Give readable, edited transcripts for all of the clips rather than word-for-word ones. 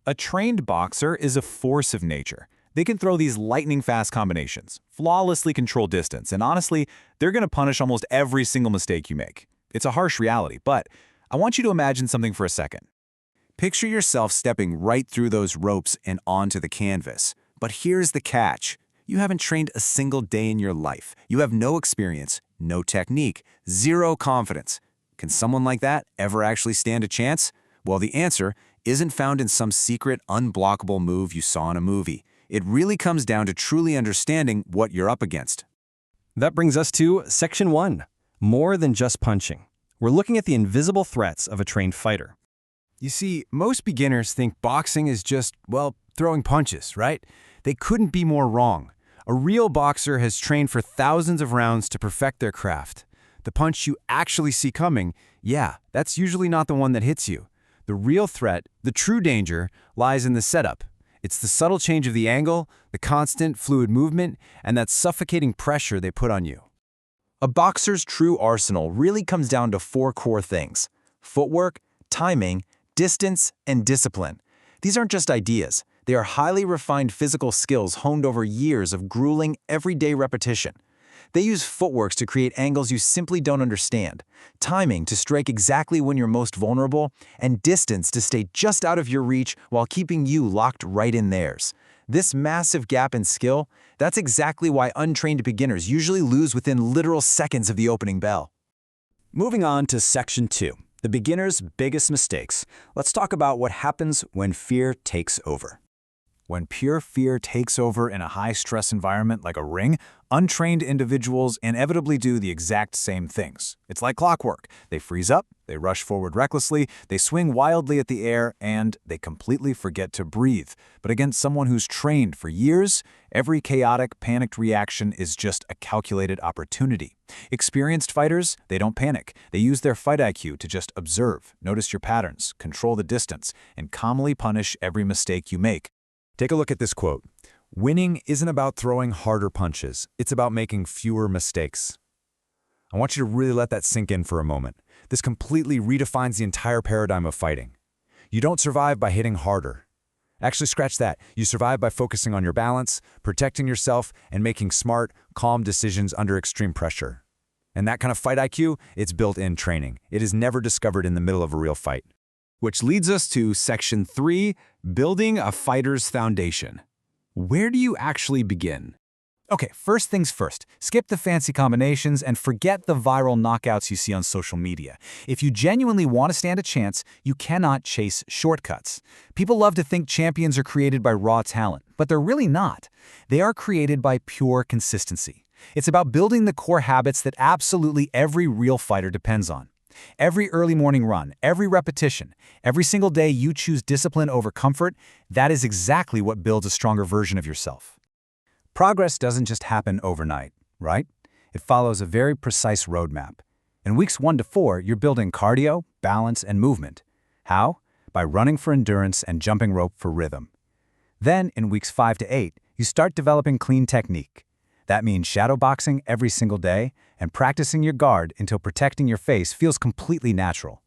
A trained boxer is a force of nature. They can throw these lightning-fast combinations, flawlessly control distance, and honestly, they're going to punish almost every single mistake you make. It's a harsh reality, but I want you to imagine something for a second. Picture yourself stepping right through those ropes and onto the canvas. But here's the catch. You haven't trained a single day in your life. You have no experience, no technique, zero confidence. Can someone like that ever actually stand a chance? Well, the answer isn't found in some secret, unblockable move you saw in a movie. It really comes down to truly understanding what you're up against. That brings us to Section 1, more than just punching. We're looking at the invisible threats of a trained fighter. You see, most beginners think boxing is just, well, throwing punches, right? They couldn't be more wrong. A real boxer has trained for thousands of rounds to perfect their craft. The punch you actually see coming, yeah, that's usually not the one that hits you. The real threat, the true danger, lies in the setup. It's the subtle change of the angle, the constant, fluid movement, and that suffocating pressure they put on you. A boxer's true arsenal really comes down to four core things: footwork, timing, distance, and discipline. These aren't just ideas. They are highly refined physical skills honed over years of grueling, everyday repetition. They use footworks to create angles you simply don't understand, timing to strike exactly when you're most vulnerable, and distance to stay just out of your reach while keeping you locked right in theirs. This massive gap in skill, that's exactly why untrained beginners usually lose within literal seconds of the opening bell. Moving on to Section 2, the beginner's biggest mistakes. Let's talk about what happens when fear takes over. When pure fear takes over in a high-stress environment like a ring, untrained individuals inevitably do the exact same things. It's like clockwork. They freeze up, they rush forward recklessly, they swing wildly at the air, and they completely forget to breathe. But against someone who's trained for years, every chaotic, panicked reaction is just a calculated opportunity. Experienced fighters, they don't panic. They use their fight IQ to just observe, notice your patterns, control the distance, and calmly punish every mistake you make. Take a look at this quote. Winning isn't about throwing harder punches. It's about making fewer mistakes. I want you to really let that sink in for a moment. This completely redefines the entire paradigm of fighting. You don't survive by hitting harder. Actually, scratch that. You survive by focusing on your balance, protecting yourself, and making smart, calm decisions under extreme pressure. And that kind of fight IQ, it's built-in training. It is never discovered in the middle of a real fight. Which leads us to Section 3, building a fighter's foundation. Where do you actually begin? Okay, first things first, skip the fancy combinations and forget the viral knockouts you see on social media. If you genuinely want to stand a chance, you cannot chase shortcuts. People love to think champions are created by raw talent, but they're really not. They are created by pure consistency. It's about building the core habits that absolutely every real fighter depends on. Every early morning run, every repetition, every single day you choose discipline over comfort, that is exactly what builds a stronger version of yourself. Progress doesn't just happen overnight, right? It follows a very precise roadmap. In weeks 1 to 4, you're building cardio, balance, and movement. How? By running for endurance and jumping rope for rhythm. Then, in weeks 5 to 8, you start developing clean technique. That means shadowboxing every single day and practicing your guard until protecting your face feels completely natural.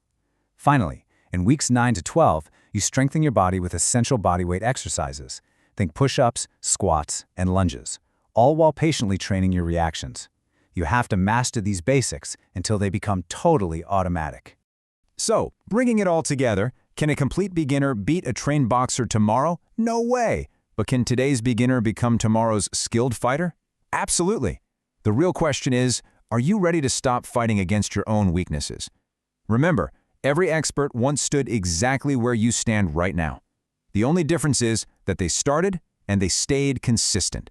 Finally, in weeks 9 to 12, you strengthen your body with essential bodyweight exercises. Think push-ups, squats, and lunges, all while patiently training your reactions. You have to master these basics until they become totally automatic. So, bringing it all together, can a complete beginner beat a trained boxer tomorrow? No way! But can today's beginner become tomorrow's skilled fighter? Absolutely. The real question is, are you ready to stop fighting against your own weaknesses? Remember, every expert once stood exactly where you stand right now. The only difference is that they started and they stayed consistent.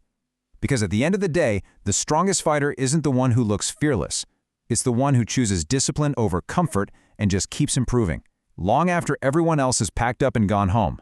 Because at the end of the day, the strongest fighter isn't the one who looks fearless. It's the one who chooses discipline over comfort and just keeps improving, long after everyone else has packed up and gone home.